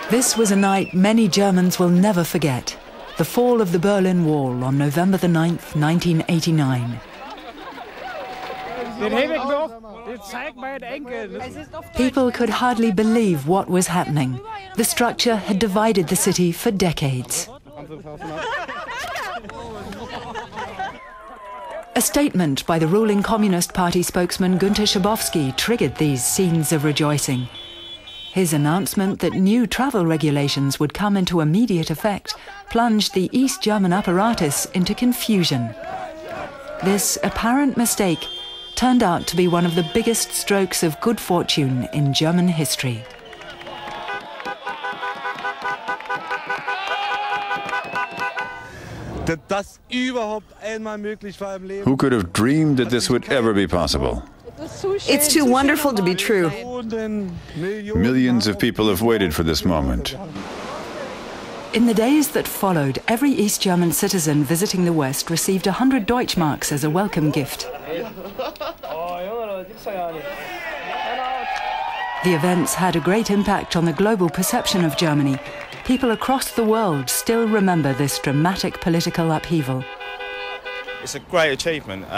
This was a night many Germans will never forget. The fall of the Berlin Wall on November the 9th, 1989. People could hardly believe what was happening. The structure had divided the city for decades. A statement by the ruling Communist Party spokesman Günter Schabowski triggered these scenes of rejoicing. His announcement that new travel regulations would come into immediate effect plunged the East German apparatus into confusion. This apparent mistake turned out to be one of the biggest strokes of good fortune in German history. Who could have dreamed that this would ever be possible? It's too wonderful to be true. Millions of people have waited for this moment. In the days that followed, every East German citizen visiting the West received 100 Deutschmarks as a welcome gift. The events had a great impact on the global perception of Germany. People across the world still remember this dramatic political upheaval. It's a great achievement,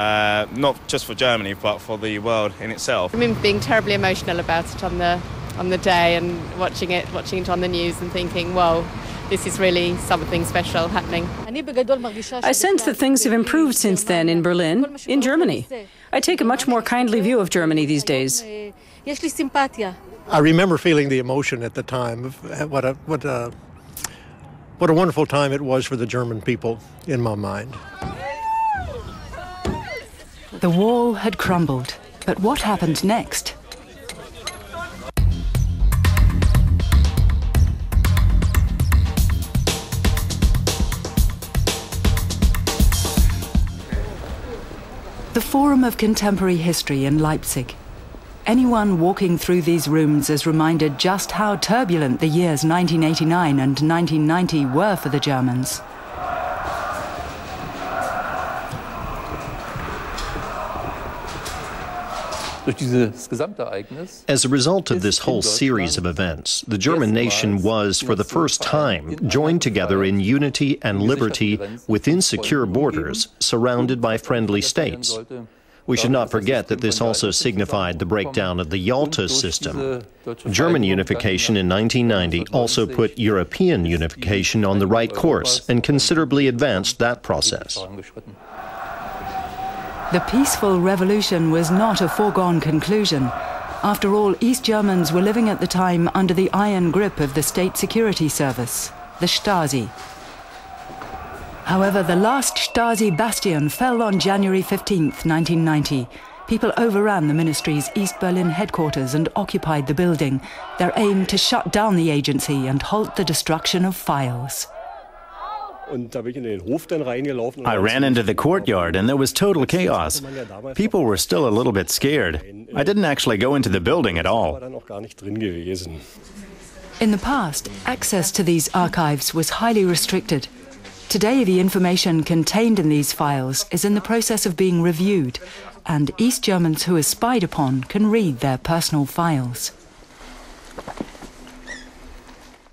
not just for Germany, but for the world in itself. I remember being terribly emotional about it on the day and watching it on the news and thinking, whoa, this is really something special happening. I sense that things have improved since then in Berlin, in Germany. I take a much more kindly view of Germany these days. I remember feeling the emotion at the time of what a wonderful time it was for the German people in my mind. The wall had crumbled, but what happened next? The Forum of Contemporary History in Leipzig. Anyone walking through these rooms is reminded just how turbulent the years 1989 and 1990 were for the Germans. As a result of this whole series of events, the German nation was, for the first time, joined together in unity and liberty within secure borders, surrounded by friendly states. We should not forget that this also signified the breakdown of the Yalta system. German unification in 1990 also put European unification on the right course and considerably advanced that process. The peaceful revolution was not a foregone conclusion. After all, East Germans were living at the time under the iron grip of the State Security Service, the Stasi. However, the last Stasi bastion fell on January 15th, 1990. People overran the ministry's East Berlin headquarters and occupied the building, their aim to shut down the agency and halt the destruction of files. I ran into the courtyard and there was total chaos. People were still a little bit scared. I didn't actually go into the building at all. In the past, access to these archives was highly restricted. Today, the information contained in these files is in the process of being reviewed, and East Germans who are spied upon can read their personal files.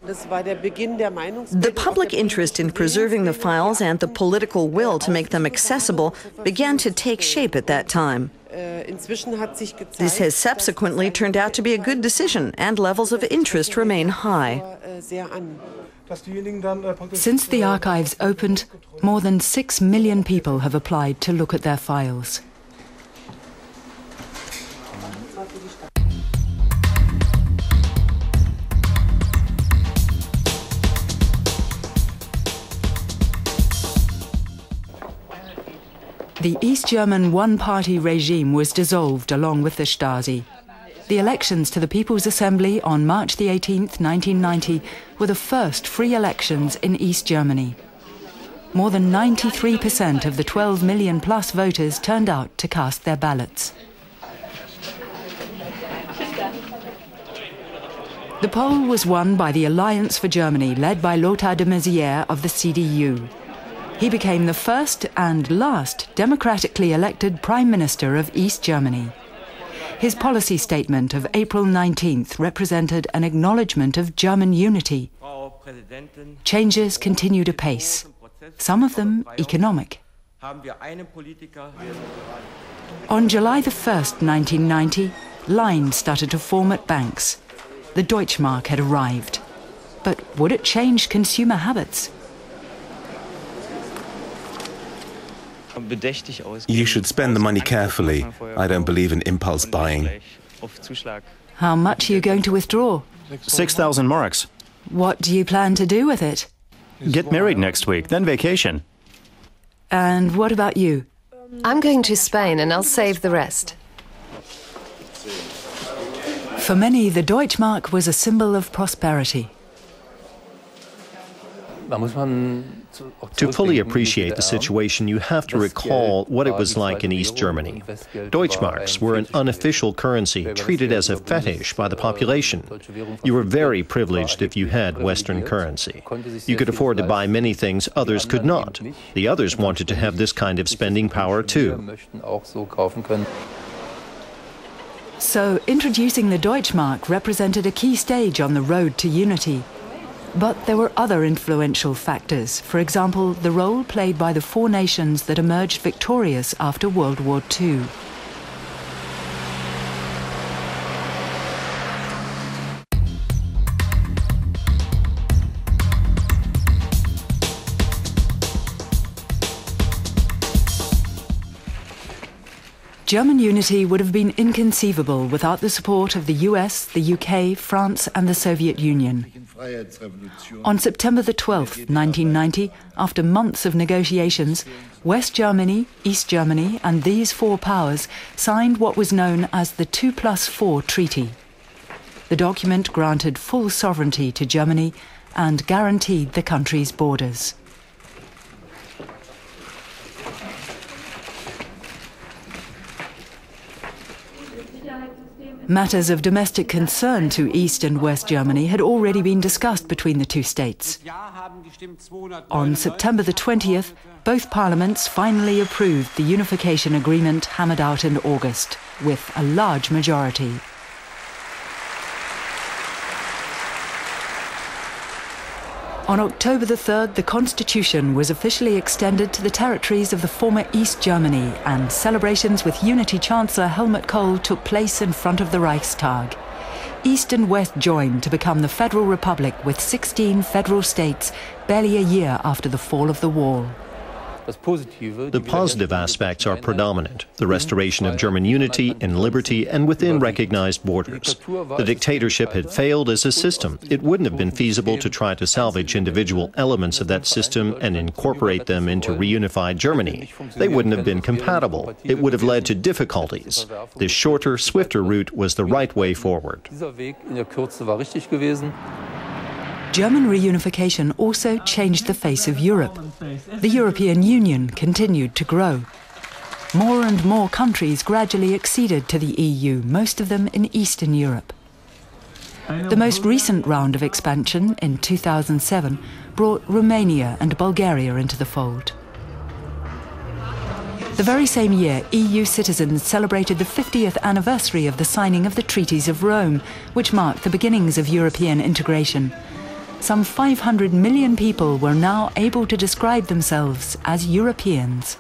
The public interest in preserving the files and the political will to make them accessible began to take shape at that time. This has subsequently turned out to be a good decision, and levels of interest remain high. Since the archives opened, more than 6 million people have applied to look at their files. The East German one-party regime was dissolved along with the Stasi. The elections to the People's Assembly on March the 18th, 1990 were the first free elections in East Germany. More than 93% of the 12 million plus voters turned out to cast their ballots. The poll was won by the Alliance for Germany, led by Lothar de Maizière of the CDU. He became the first and last democratically elected Prime Minister of East Germany. His policy statement of April 19th represented an acknowledgement of German unity. Changes continued apace, some of them economic. On July the 1st, 1990, lines started to form at banks. The Deutschmark had arrived. But would it change consumer habits? You should spend the money carefully. I don't believe in impulse buying. How much are you going to withdraw? 6,000 marks. What do you plan to do with it? Get married next week, then vacation. And what about you? I'm going to Spain and I'll save the rest. For many, the Deutschmark was a symbol of prosperity. To fully appreciate the situation, you have to recall what it was like in East Germany. Deutschmarks were an unofficial currency, treated as a fetish by the population. You were very privileged if you had Western currency. You could afford to buy many things others could not. The others wanted to have this kind of spending power too. So, introducing the Deutschmark represented a key stage on the road to unity. But there were other influential factors, for example, the role played by the four nations that emerged victorious after World War II. German unity would have been inconceivable without the support of the US, the UK, France and the Soviet Union. On September the 12th, 1990, after months of negotiations, West Germany, East Germany and these four powers signed what was known as the 2+4 Treaty. The document granted full sovereignty to Germany and guaranteed the country's borders. Matters of domestic concern to East and West Germany had already been discussed between the two states. On September the 20th, both parliaments finally approved the unification agreement hammered out in August, with a large majority. On October the 3rd, the Constitution was officially extended to the territories of the former East Germany, and celebrations with Unity Chancellor Helmut Kohl took place in front of the Reichstag. East and West joined to become the Federal Republic with 16 federal states, barely a year after the fall of the wall. The positive aspects are predominant: the restoration of German unity and liberty and within recognized borders. The dictatorship had failed as a system. It wouldn't have been feasible to try to salvage individual elements of that system and incorporate them into reunified Germany. They wouldn't have been compatible. It would have led to difficulties. This shorter, swifter route was the right way forward. German reunification also changed the face of Europe. The European Union continued to grow. More and more countries gradually acceded to the EU, most of them in Eastern Europe. The most recent round of expansion, in 2007, brought Romania and Bulgaria into the fold. The very same year, EU citizens celebrated the 50th anniversary of the signing of the Treaties of Rome, which marked the beginnings of European integration. Some 500 million people were now able to describe themselves as Europeans.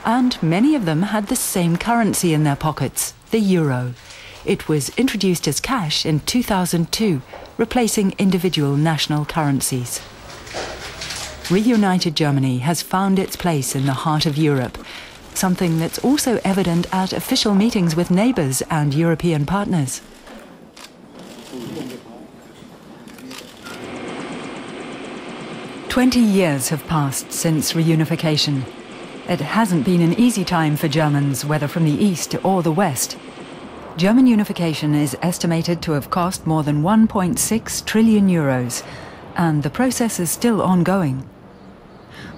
And many of them had the same currency in their pockets, the euro. It was introduced as cash in 2002, replacing individual national currencies. Reunited Germany has found its place in the heart of Europe, something that's also evident at official meetings with neighbours and European partners. "20 years have passed since reunification. It hasn't been an easy time for Germans, whether from the East or the West. German unification is estimated to have cost more than 1.6 trillion euros, and the process is still ongoing.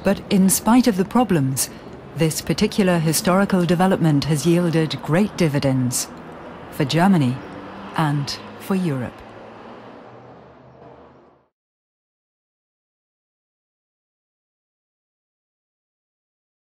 But in spite of the problems, this particular historical development has yielded great dividends for Germany and for Europe.